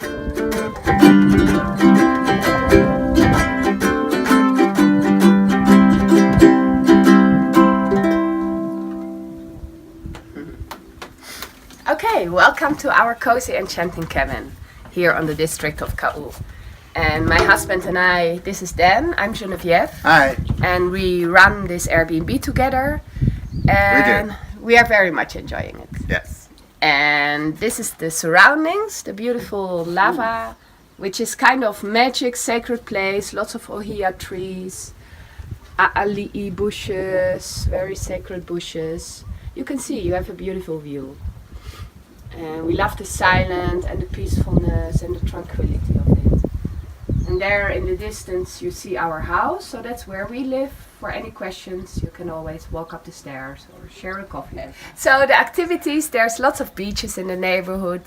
Okay, welcome to our cozy enchanting cabin here on the district of HALE. And my husband and I, this is Dan, I'm Genevieve. Hi. And we run this Airbnb together. And we are very much enjoying it. Yes. And this is the surroundings, the beautiful lava, which is kind of magic, sacred place, lots of ohia trees, a'ali'i bushes, very sacred bushes. You can see, you have a beautiful view. And we love the silence and the peacefulness and the tranquility of it. And there in the distance you see our house, so that's where we live. For any questions you can always walk up the stairs or share a coffee. So the activities, there's lots of beaches in the neighborhood.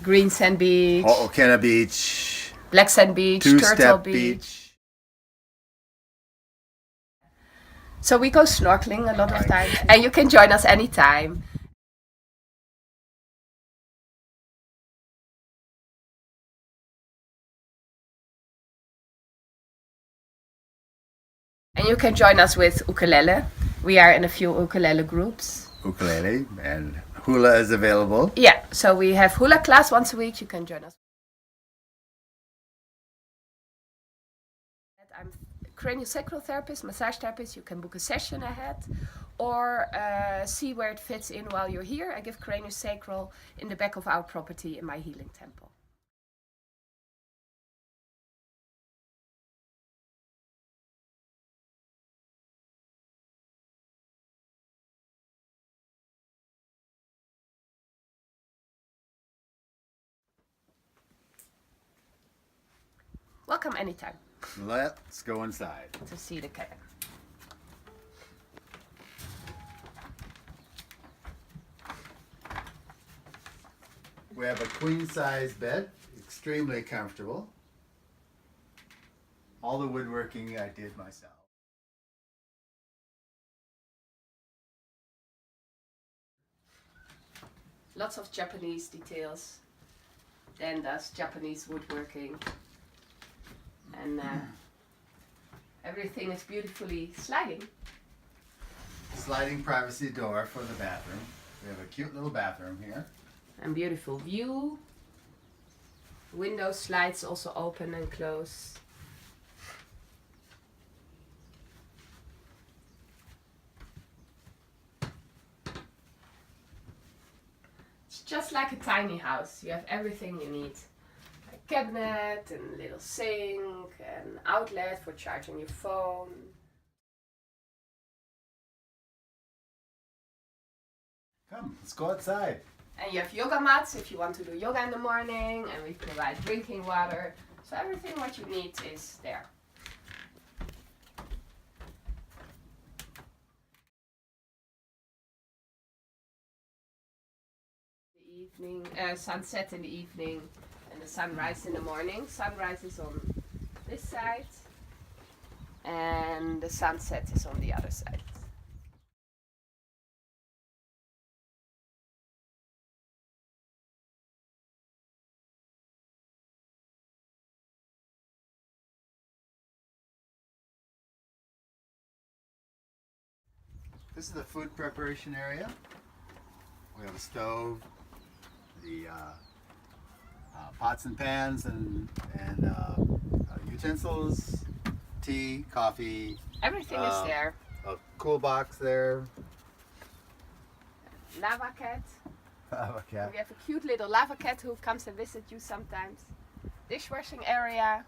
Green Sand Beach, Ho'okena Beach, Black Sand Beach, Turtle Two-Step Beach. So we go snorkeling a lot of times and you can join us anytime. And you can join us with ukulele. We are in a few ukulele groups. Ukulele, and hula is available. Yeah, so we have hula class once a week. You can join us. I'm a craniosacral therapist, massage therapist. You can book a session ahead or see where it fits in while you're here. I give craniosacral in the back of our property in my healing temple. Welcome anytime. Let's go inside to see the cabin. We have a queen-size bed, extremely comfortable. All the woodworking I did myself. Lots of Japanese details. Dan does Japanese woodworking. And everything is beautifully sliding. Sliding privacy door for the bathroom. We have a cute little bathroom here. And beautiful view. Window slides also open and close. It's just like a tiny house. You have everything you need. A cabinet and a little sink and outlet for charging your phone. Come, let's go outside. And you have yoga mats if you want to do yoga in the morning, and we provide drinking water. So everything what you need is there. The evening, sunset in the evening and the sunrise in the morning. Sunrise is on this side and the sunset is on the other side. This is the food preparation area. We have a stove, the pots and pans and utensils, tea, coffee. Everything is there. A cool box there. Lava cat. Lava cat. We have a cute little lava cat who comes and visits you sometimes. Dishwashing area.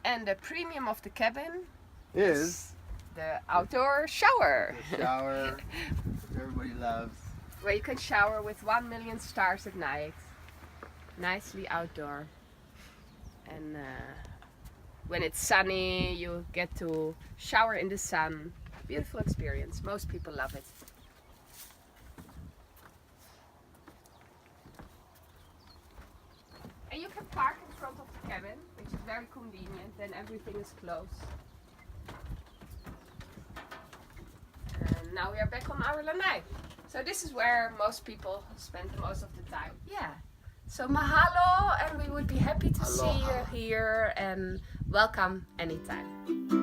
And the premium of the cabin is the outdoor shower. The shower everybody loves. Where you can shower with 1 million stars at night. Nicely outdoor. And when it's sunny, you get to shower in the sun. Beautiful experience. Most people love it. And you can park in front of the cabin, which is very convenient. Then everything is close. And now we are back on our lanai. So this is where most people spend most of the time. Yeah. So mahalo, and we would be happy to see Aloha. you here, and welcome anytime.